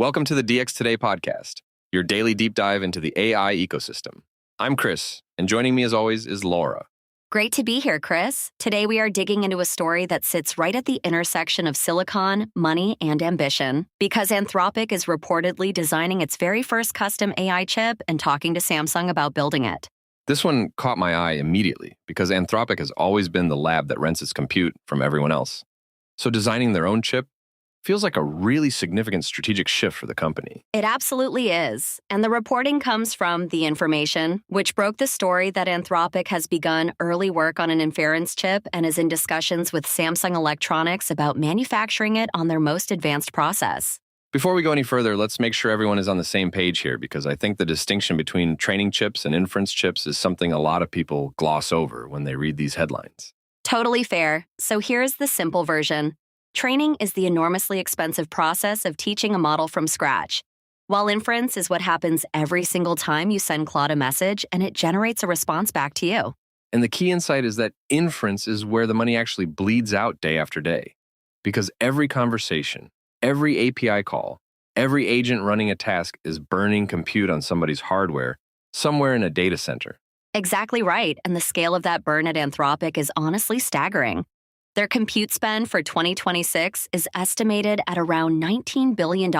Welcome to the DX Today podcast, your daily deep dive into the AI ecosystem. I'm Chris, and joining me as always is Laura. Great to be here, Chris. Today we are digging into a story that sits right at the intersection of silicon, money, and ambition, because Anthropic is reportedly designing its very first custom AI chip and talking to Samsung about building it. This one caught my eye immediately because Anthropic has always been the lab that rents its compute from everyone else. So designing their own chip feels like a really significant strategic shift for the company. It absolutely is. And the reporting comes from The Information, which broke the story that Anthropic has begun early work on an Inference chip and is in discussions with Samsung Electronics about manufacturing it on their most advanced process. Before we go any further, let's make sure everyone is on the same page here because I think the distinction between training chips and inference chips is something a lot of people gloss over when they read these headlines. Totally fair. So here's the simple version. Training is the enormously expensive process of teaching a model from scratch, while inference is what happens every single time you send Claude a message and it generates a response back to you. And the key insight is that inference is where the money actually bleeds out day after day, because every conversation, every API call, every agent running a task is burning compute on somebody's hardware somewhere in a data center. Exactly right, and the scale of that burn at Anthropic is honestly staggering. Their compute spend for 2026 is estimated at around $19 billion,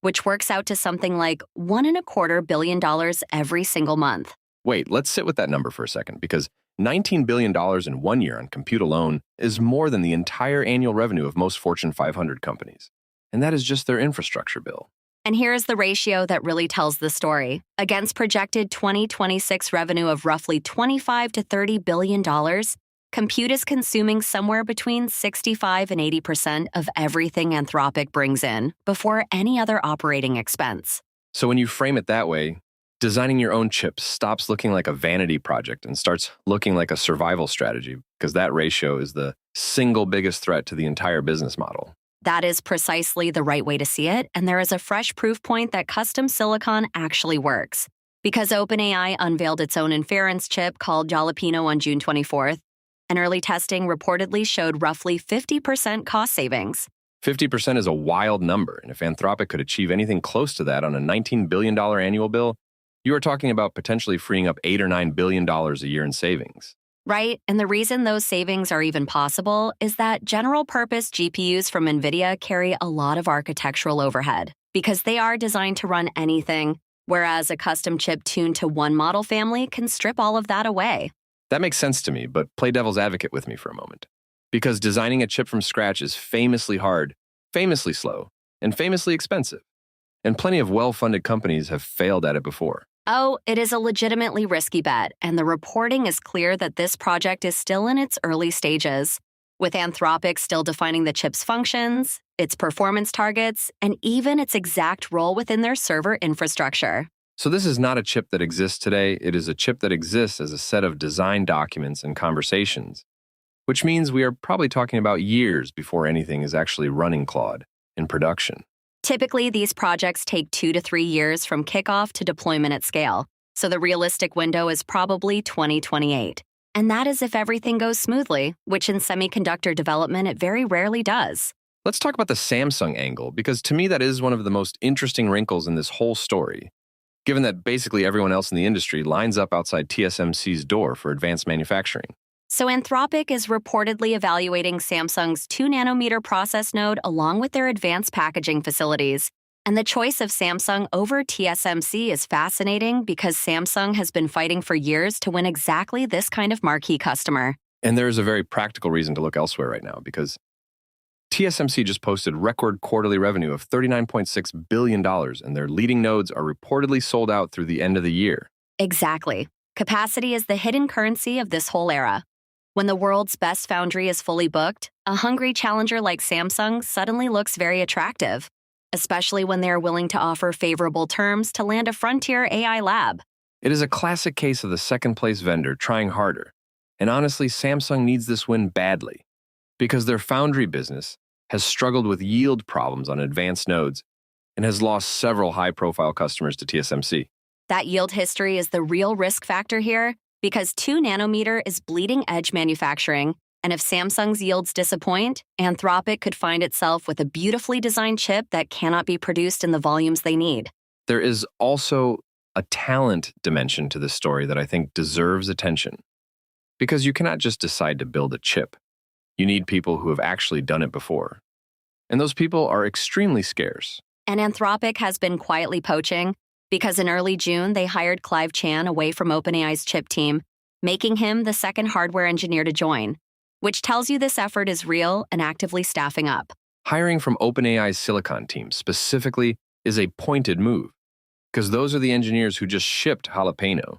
which works out to something like $1.25 billion every single month. Wait, let's sit with that number for a second, because $19 billion in 1 year on compute alone is more than the entire annual revenue of most Fortune 500 companies. And that is just their infrastructure bill. And here is the ratio that really tells the story. Against projected 2026 revenue of roughly $25 to $30 billion, compute is consuming somewhere between 65 and 80% of everything Anthropic brings in before any other operating expense. So when you frame it that way, designing your own chip stops looking like a vanity project and starts looking like a survival strategy, because that ratio is the single biggest threat to the entire business model. That is precisely the right way to see it, and there is a fresh proof point that custom silicon actually works. Because OpenAI unveiled its own Inference chip called Jalapeno on June 24th, and early testing reportedly showed roughly 50% cost savings. 50% is a wild number, and if Anthropic could achieve anything close to that on a $19 billion annual bill, you are talking about potentially freeing up $8 or $9 billion a year in savings. Right, and the reason those savings are even possible is that general-purpose GPUs from NVIDIA carry a lot of architectural overhead, because they are designed to run anything, whereas a custom chip tuned to one model family can strip all of that away. That makes sense to me, but play devil's advocate with me for a moment. Because designing a chip from scratch is famously hard, famously slow, and famously expensive. And plenty of well-funded companies have failed at it before. Oh, it is a legitimately risky bet, and the reporting is clear that this project is still in its early stages, with Anthropic still defining the chip's functions, its performance targets, and even its exact role within their server infrastructure. So this is not a chip that exists today, it is a chip that exists as a set of design documents and conversations, which means we are probably talking about years before anything is actually running Claude in production. Typically, these projects take 2 to 3 years from kickoff to deployment at scale, so the realistic window is probably 2028. And that is if everything goes smoothly, which in semiconductor development it very rarely does. Let's talk about the Samsung angle, because to me that is one of the most interesting wrinkles in this whole story, given that basically everyone else in the industry lines up outside TSMC's door for advanced manufacturing. So Anthropic is reportedly evaluating Samsung's 2-nanometer process node along with their advanced packaging facilities. And the choice of Samsung over TSMC is fascinating because Samsung has been fighting for years to win exactly this kind of marquee customer. And there is a very practical reason to look elsewhere right now, because TSMC just posted record quarterly revenue of $39.6 billion, and their leading nodes are reportedly sold out through the end of the year. Exactly. Capacity is the hidden currency of this whole era. When the world's best foundry is fully booked, a hungry challenger like Samsung suddenly looks very attractive, especially when they are willing to offer favorable terms to land a frontier AI lab. It is a classic case of the second-place vendor trying harder, and honestly, Samsung needs this win badly, because their foundry business has struggled with yield problems on advanced nodes and has lost several high-profile customers to TSMC. That yield history is the real risk factor here, because 2-nanometer is bleeding-edge manufacturing, And if Samsung's yields disappoint, Anthropic could find itself with a beautifully designed chip that cannot be produced in the volumes they need. There is also a talent dimension to this story that I think deserves attention. Because you cannot just decide to build a chip. You need people who have actually done it before. And those people are extremely scarce. And Anthropic has been quietly poaching because in early June, they hired Clive Chan away from OpenAI's chip team, making him the second hardware engineer to join, which tells you this effort is real and actively staffing up. Hiring from OpenAI's Silicon team specifically is a pointed move, because those are the engineers who just shipped Jalapeno,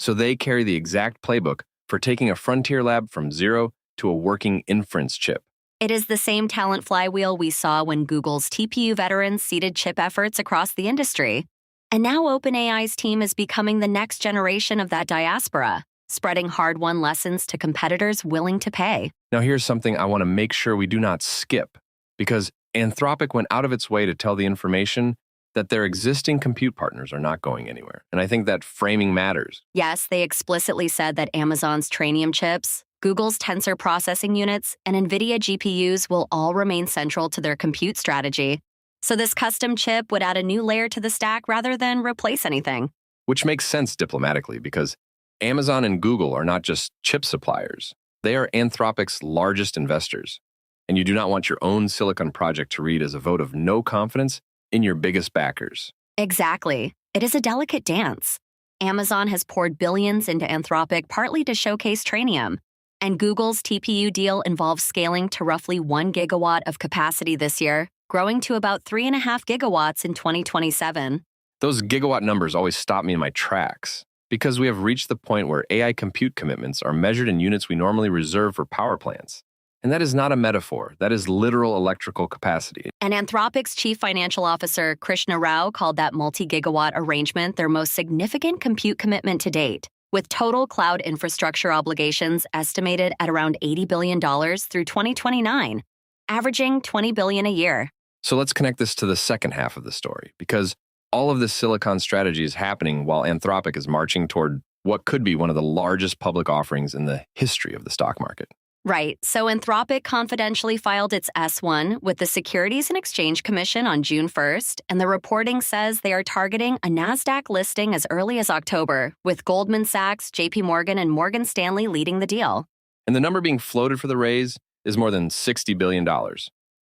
so they carry the exact playbook for taking a frontier lab from zero to a working inference chip. It is the same talent flywheel we saw when Google's TPU veterans seeded chip efforts across the industry. And now OpenAI's team is becoming the next generation of that diaspora, spreading hard-won lessons to competitors willing to pay. Now here's something I want to make sure we do not skip, because Anthropic went out of its way to tell the information that their existing compute partners are not going anywhere. And I think that framing matters. Yes, they explicitly said that Amazon's Trainium chips, Google's Tensor processing units, and NVIDIA GPUs will all remain central to their compute strategy. So this custom chip would add a new layer to the stack rather than replace anything. Which makes sense diplomatically, because Amazon and Google are not just chip suppliers. They are Anthropic's largest investors. And you do not want your own silicon project to read as a vote of no confidence in your biggest backers. Exactly. It is a delicate dance. Amazon has poured billions into Anthropic partly to showcase Trainium, and Google's TPU deal involves scaling to roughly 1 gigawatt of capacity this year, growing to about 3.5 gigawatts in 2027. Those gigawatt numbers always stop me in my tracks, because we have reached the point where AI compute commitments are measured in units we normally reserve for power plants. And that is not a metaphor. That is literal electrical capacity. And Anthropic's chief financial officer, Krishna Rao, called that multi-gigawatt arrangement their most significant compute commitment to date, with total cloud infrastructure obligations estimated at around $80 billion through 2029, averaging $20 billion a year. So let's connect this to the second half of the story, because all of this silicon strategy is happening while Anthropic is marching toward what could be one of the largest public offerings in the history of the stock market. Right. So Anthropic confidentially filed its S-1 with the Securities and Exchange Commission on June 1st, and the reporting says they are targeting a NASDAQ listing as early as October, with Goldman Sachs, JP Morgan, and Morgan Stanley leading the deal. And the number being floated for the raise is more than $60 billion,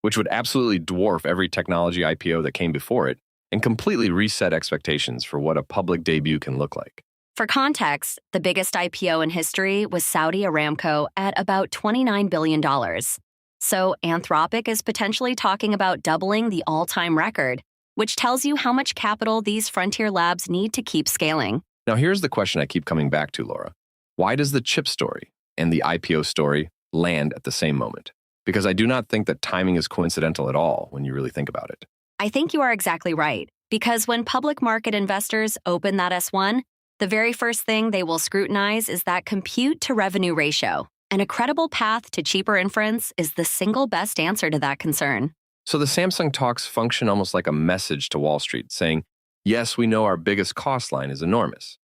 which would absolutely dwarf every technology IPO that came before it and completely reset expectations for what a public debut can look like. For context, the biggest IPO in history was Saudi Aramco at about $29 billion. So Anthropic is potentially talking about doubling the all-time record, which tells you how much capital these frontier labs need to keep scaling. Now here's the question I keep coming back to, Laura. Why does the chip story and the IPO story land at the same moment? Because I do not think that timing is coincidental at all when you really think about it. I think you are exactly right, because when public market investors open that S1, the very first thing they will scrutinize is that compute-to-revenue ratio, and a credible path to cheaper inference is the single best answer to that concern. So the Samsung talks function almost like a message to Wall Street, saying, yes, we know our biggest cost line is enormous,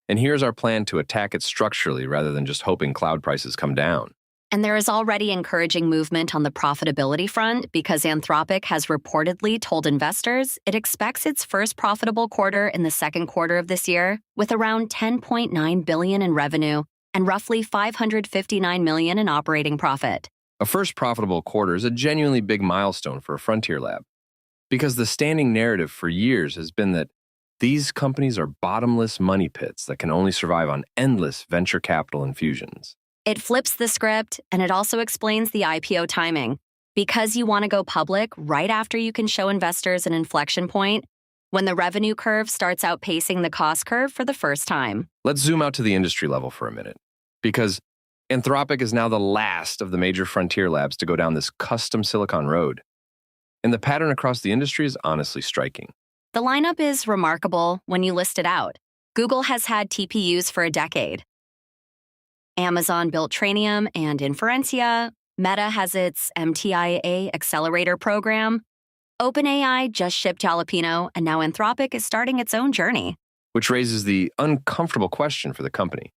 and here's our plan to attack it structurally rather than just hoping cloud prices come down. And there is already encouraging movement on the profitability front because Anthropic has reportedly told investors it expects its first profitable quarter in the second quarter of this year, with around $10.9 billion in revenue and roughly $559 million in operating profit. A first profitable quarter is a genuinely big milestone for a frontier lab, because the standing narrative for years has been that these companies are bottomless money pits that can only survive on endless venture capital infusions. It flips the script, and it also explains the IPO timing. Because you want to go public right after you can show investors an inflection point, when the revenue curve starts outpacing the cost curve for the first time. Let's zoom out to the industry level for a minute, because Anthropic is now the last of the major frontier labs to go down this custom silicon road. And the pattern across the industry is honestly striking. The lineup is remarkable when you list it out. Google has had TPUs for a decade. Amazon built Trainium and Inferencia. Meta has its MTIA accelerator program. OpenAI just shipped Jalapeno, and now Anthropic is starting its own journey. Which raises the uncomfortable question for the company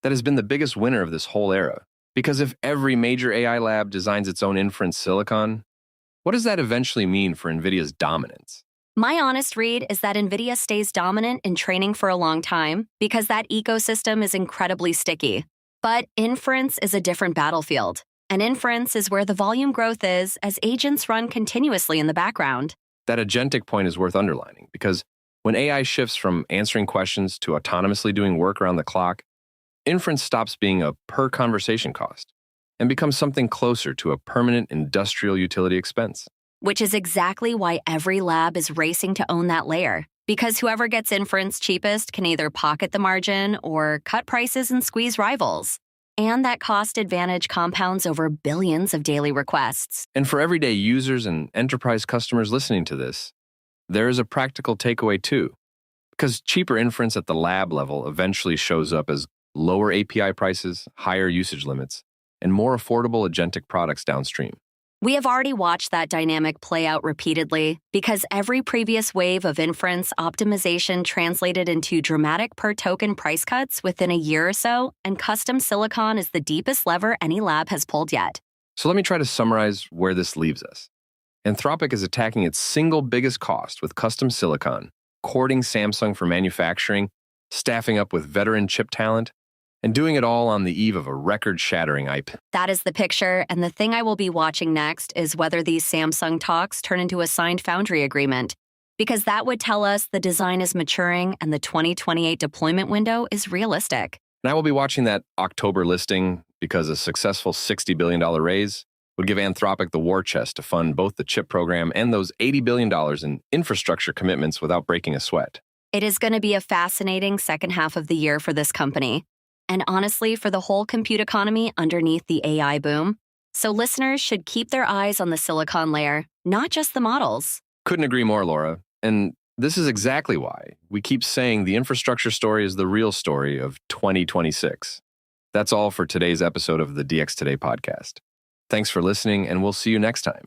that has been the biggest winner of this whole era. Because if every major AI lab designs its own inference silicon, what does that eventually mean for NVIDIA's dominance? My honest read is that NVIDIA stays dominant in training for a long time because that ecosystem is incredibly sticky. But inference is a different battlefield. And inference is where the volume growth is as agents run continuously in the background. That agentic point is worth underlining because when AI shifts from answering questions to autonomously doing work around the clock, inference stops being a per-conversation cost and becomes something closer to a permanent industrial utility expense. Which is exactly why every lab is racing to own that layer. Because whoever gets inference cheapest can either pocket the margin or cut prices and squeeze rivals. And that cost advantage compounds over billions of daily requests. And for everyday users and enterprise customers listening to this, there is a practical takeaway too. Because cheaper inference at the lab level eventually shows up as lower API prices, higher usage limits, and more affordable agentic products downstream. We have already watched that dynamic play out repeatedly because every previous wave of inference optimization translated into dramatic per-token price cuts within a year or so, and custom silicon is the deepest lever any lab has pulled yet. So let me try to summarize where this leaves us. Anthropic is attacking its single biggest cost with custom silicon, courting Samsung for manufacturing, staffing up with veteran chip talent, and doing it all on the eve of a record-shattering IP. That is the picture, and the thing I will be watching next is whether these Samsung talks turn into a signed foundry agreement, because that would tell us the design is maturing and the 2028 deployment window is realistic. And I will be watching that October listing because a successful $60 billion raise would give Anthropic the war chest to fund both the chip program and those $80 billion in infrastructure commitments without breaking a sweat. It is going to be a fascinating second half of the year for this company. And honestly, for the whole compute economy underneath the AI boom. So listeners should keep their eyes on the silicon layer, not just the models. Couldn't agree more, Laura. And this is exactly why we keep saying the infrastructure story is the real story of 2026. That's all for today's episode of the DX Today podcast. Thanks for listening, and we'll see you next time.